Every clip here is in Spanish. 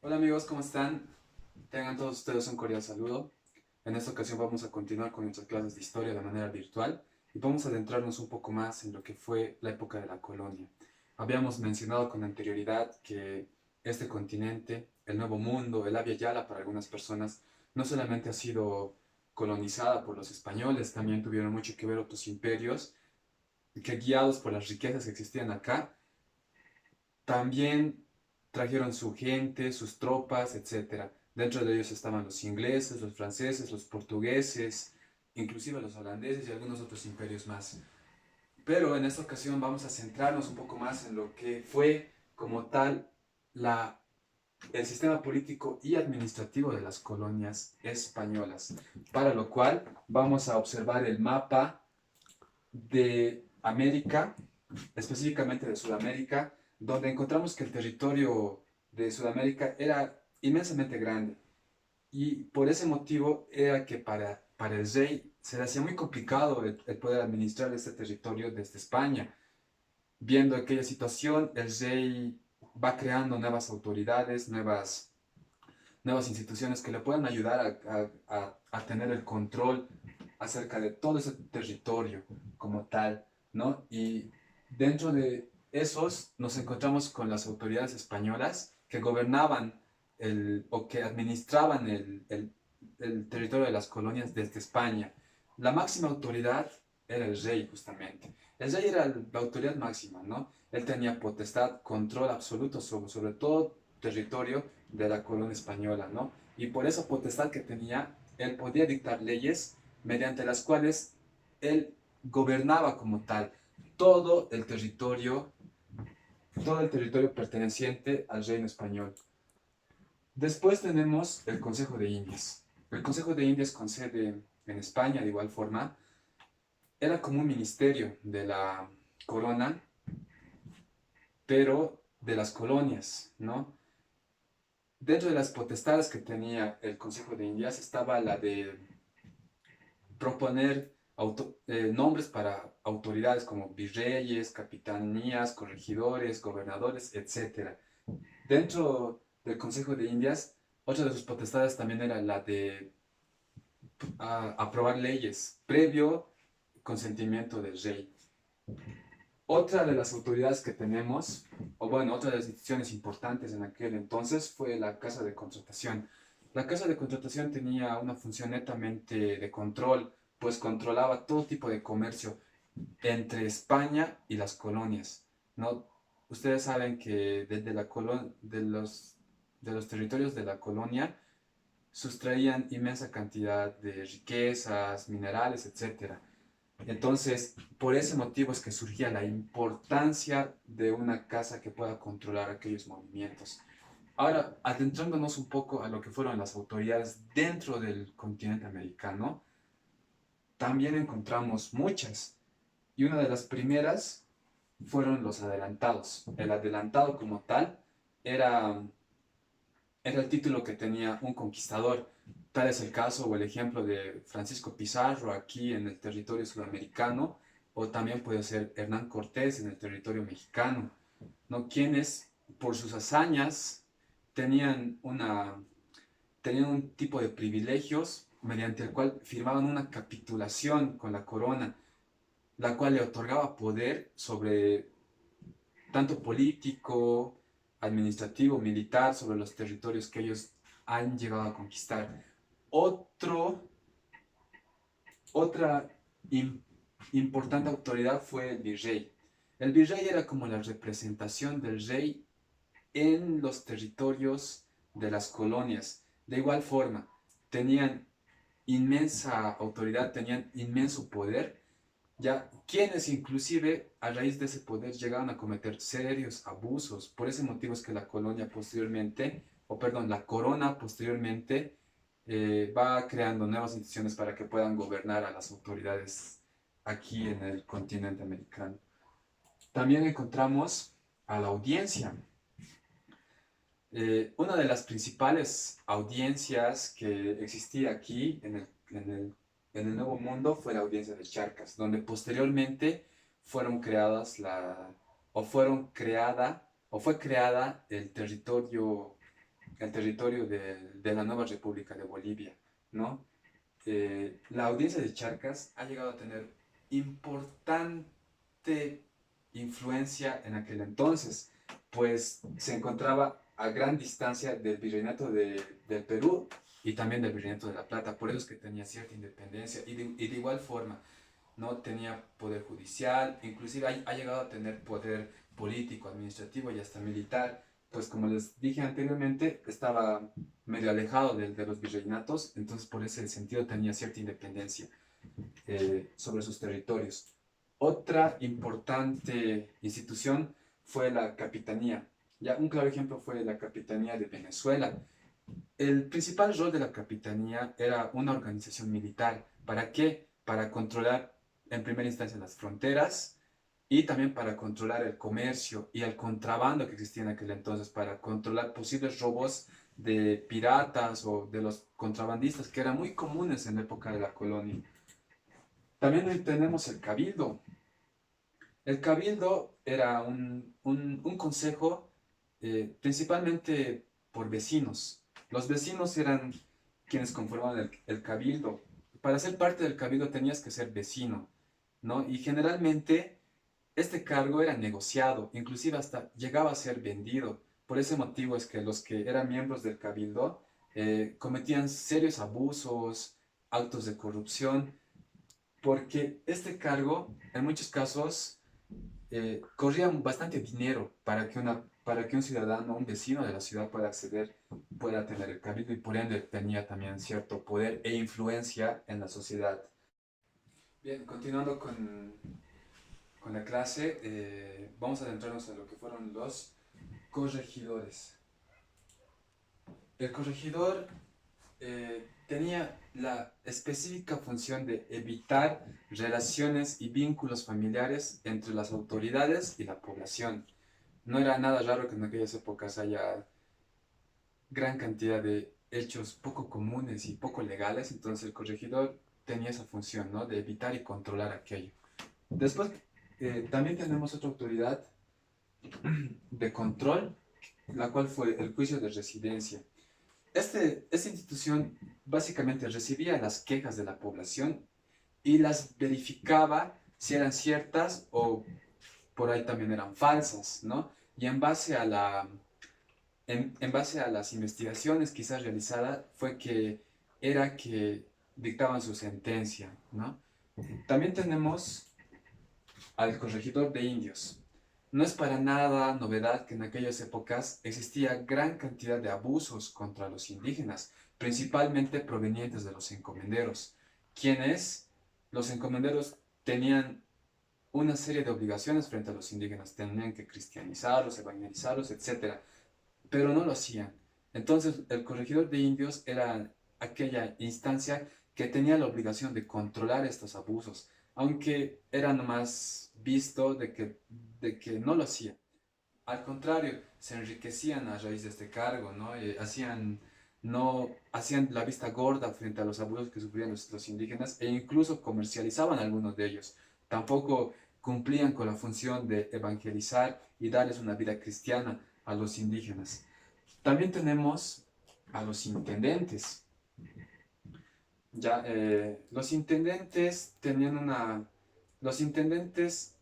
Hola amigos, ¿cómo están? Tengan todos ustedes un cordial saludo. En esta ocasión vamos a continuar con nuestras clases de historia de manera virtual y vamos a adentrarnos un poco más en lo que fue la época de la colonia. Habíamos mencionado con anterioridad que este continente, el Nuevo Mundo, el Abya Yala para algunas personas, no solamente ha sido colonizada por los españoles, también tuvieron mucho que ver otros imperios que guiados por las riquezas que existían acá, también trajeron su gente, sus tropas, etcétera. Dentro de ellos estaban los ingleses, los franceses, los portugueses, inclusive los holandeses y algunos otros imperios más. Pero en esta ocasión vamos a centrarnos un poco más en lo que fue como tal la, el sistema político y administrativo de las colonias españolas, para lo cual vamos a observar el mapa de América, específicamente de Sudamérica, donde encontramos que el territorio de Sudamérica era inmensamente grande. Y por ese motivo era que para el rey se le hacía muy complicado el poder administrar este territorio desde España. Viendo aquella situación, el rey va creando nuevas autoridades, nuevas instituciones que le puedan ayudar a tener el control acerca de todo ese territorio como tal, ¿no? Y dentro de esos nos encontramos con las autoridades españolas que gobernaban o que administraban el territorio de las colonias desde España. La máxima autoridad era el rey, justamente. El rey era la autoridad máxima, ¿no? Él tenía potestad, control absoluto sobre todo territorio de la corona española, ¿no? Y por esa potestad que tenía, él podía dictar leyes mediante las cuales él gobernaba como tal todo el territorio, todo el territorio perteneciente al reino español. Después tenemos el Consejo de Indias. El Consejo de Indias con sede en España, de igual forma, era como un ministerio de la corona, pero de las colonias, ¿no? Dentro de las potestades que tenía el Consejo de Indias estaba la de proponer nombres para autoridades como virreyes, capitanías, corregidores, gobernadores, etcétera. Dentro del Consejo de Indias, otra de sus potestades también era la de aprobar leyes previo consentimiento del rey. Otra de las autoridades que tenemos, o bueno, otra de las instituciones importantes en aquel entonces fue la Casa de Contratación. La Casa de Contratación tenía una función netamente de control, pues controlaba todo tipo de comercio entre España y las colonias, ¿no? Ustedes saben que desde de los territorios de la colonia sustraían inmensa cantidad de riquezas, minerales, etcétera. Entonces, por ese motivo es que surgía la importancia de una casa que pueda controlar aquellos movimientos. Ahora, adentrándonos un poco a lo que fueron las autoridades dentro del continente americano, también encontramos muchas. Y una de las primeras fueron los adelantados. El adelantado como tal era, era el título que tenía un conquistador. Tal es el caso o el ejemplo de Francisco Pizarro aquí en el territorio sudamericano, o también puede ser Hernán Cortés en el territorio mexicano, ¿no? Quienes por sus hazañas tenían, tenían un tipo de privilegios mediante el cual firmaban una capitulación con la corona, la cual le otorgaba poder sobre tanto político, administrativo, militar, sobre los territorios que ellos han llegado a conquistar. Otro, otra im- importante autoridad fue el virrey. El virrey era como la representación del rey en los territorios de las colonias. De igual forma, tenían inmensa autoridad, tenían inmenso poder, ya quienes inclusive a raíz de ese poder llegaban a cometer serios abusos. Por ese motivo es que la colonia posteriormente, o perdón, la corona posteriormente va creando nuevas instituciones para que puedan gobernar a las autoridades aquí en el continente americano. También encontramos a la audiencia. Una de las principales audiencias que existía aquí en el Nuevo Mundo fue la audiencia de Charcas, donde posteriormente fueron creadas o fueron creada, o fue creada el territorio el territorio de la nueva República de Bolivia, ¿no? La audiencia de Charcas ha llegado a tener importante influencia en aquel entonces, pues se encontraba a gran distancia del virreinato del Perú y también del virreinato de La Plata, por eso es que tenía cierta independencia y de igual forma no tenía poder judicial, inclusive ha llegado a tener poder político, administrativo y hasta militar, pues como les dije anteriormente, estaba medio alejado de los virreinatos, entonces por ese sentido tenía cierta independencia sobre sus territorios. Otra importante institución fue la Capitanía. Ya un claro ejemplo fue la Capitanía de Venezuela. El principal rol de la Capitanía era una organización militar. ¿Para qué? Para controlar en primera instancia las fronteras y también para controlar el comercio y el contrabando que existía en aquel entonces, para controlar posibles robos de piratas o de los contrabandistas que eran muy comunes en la época de la colonia. También hoy tenemos el cabildo. El cabildo era un consejo principalmente por vecinos. Los vecinos eran quienes conformaban el cabildo. Para ser parte del cabildo tenías que ser vecino, ¿no? Y generalmente este cargo era negociado, inclusive hasta llegaba a ser vendido. Por ese motivo es que los que eran miembros del cabildo cometían serios abusos, actos de corrupción, porque este cargo en muchos casos corría bastante dinero para que un ciudadano, un vecino de la ciudad pueda acceder, pueda tener el cabildo y por ende tenía también cierto poder e influencia en la sociedad. Bien, continuando con la clase, vamos a adentrarnos a lo que fueron los corregidores. El corregidor tenía la específica función de evitar relaciones y vínculos familiares entre las autoridades y la población. No era nada raro que en aquellas épocas haya gran cantidad de hechos poco comunes y poco legales, entonces el corregidor tenía esa función, ¿no? De evitar y controlar aquello. Después, también tenemos otra autoridad de control, la cual fue el juicio de residencia. Esta institución básicamente recibía las quejas de la población y las verificaba si eran ciertas o por ahí también eran falsas, ¿no? Y en base a las investigaciones quizás realizadas fue que era que dictaban su sentencia, ¿no? También tenemos al corregidor de indios. No es para nada novedad que en aquellas épocas existía gran cantidad de abusos contra los indígenas, principalmente provenientes de los encomenderos, quienes los encomenderos tenían una serie de obligaciones frente a los indígenas, tenían que cristianizarlos, evangelizarlos, etc., pero no lo hacían. Entonces, el corregidor de indios era aquella instancia que tenía la obligación de controlar estos abusos, aunque era nomás visto de que no lo hacía. Al contrario, se enriquecían a raíz de este cargo, ¿no? No hacían la vista gorda frente a los abusos que sufrían los indígenas e incluso comercializaban algunos de ellos. Tampoco cumplían con la función de evangelizar y darles una vida cristiana a los indígenas. También tenemos a los intendentes. Ya, los intendentes los intendentes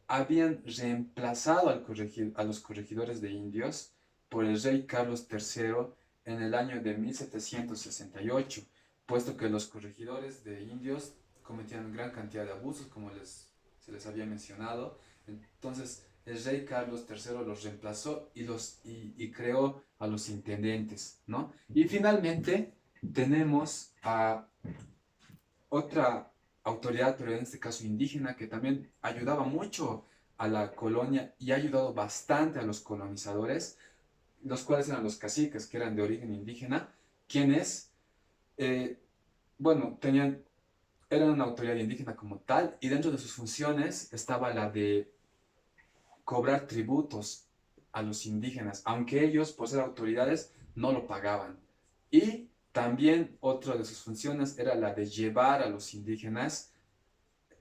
habían reemplazado a los corregidores de indios por el rey Carlos III en el año de 1768, puesto que los corregidores de indios cometían gran cantidad de abusos, como se les había mencionado. Entonces, el rey Carlos III los reemplazó y creó a los intendentes, ¿no? Y finalmente tenemos a otra autoridad, pero en este caso indígena, que también ayudaba mucho a la colonia y ha ayudado bastante a los colonizadores, los cuales eran los caciques, que eran de origen indígena, quienes, eh, bueno, eran una autoridad indígena como tal, y dentro de sus funciones estaba la de cobrar tributos a los indígenas, aunque ellos, por ser autoridades, no lo pagaban. Y también otra de sus funciones era la de llevar a los indígenas,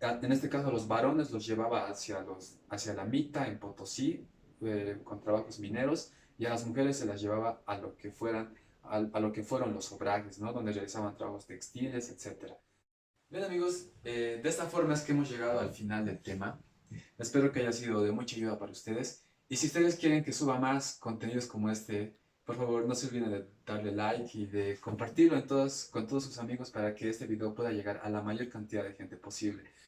en este caso a los varones los llevaba hacia la Mita en Potosí, con trabajos mineros, y a las mujeres se las llevaba a lo que a lo que fueron los obrajes, ¿no? Donde realizaban trabajos textiles, etcétera. Bien amigos, de esta forma es que hemos llegado al final del tema. Espero que haya sido de mucha ayuda para ustedes. Y si ustedes quieren que suba más contenidos como este, por favor no se olviden de darle like y de compartirlo con todos sus amigos para que este video pueda llegar a la mayor cantidad de gente posible.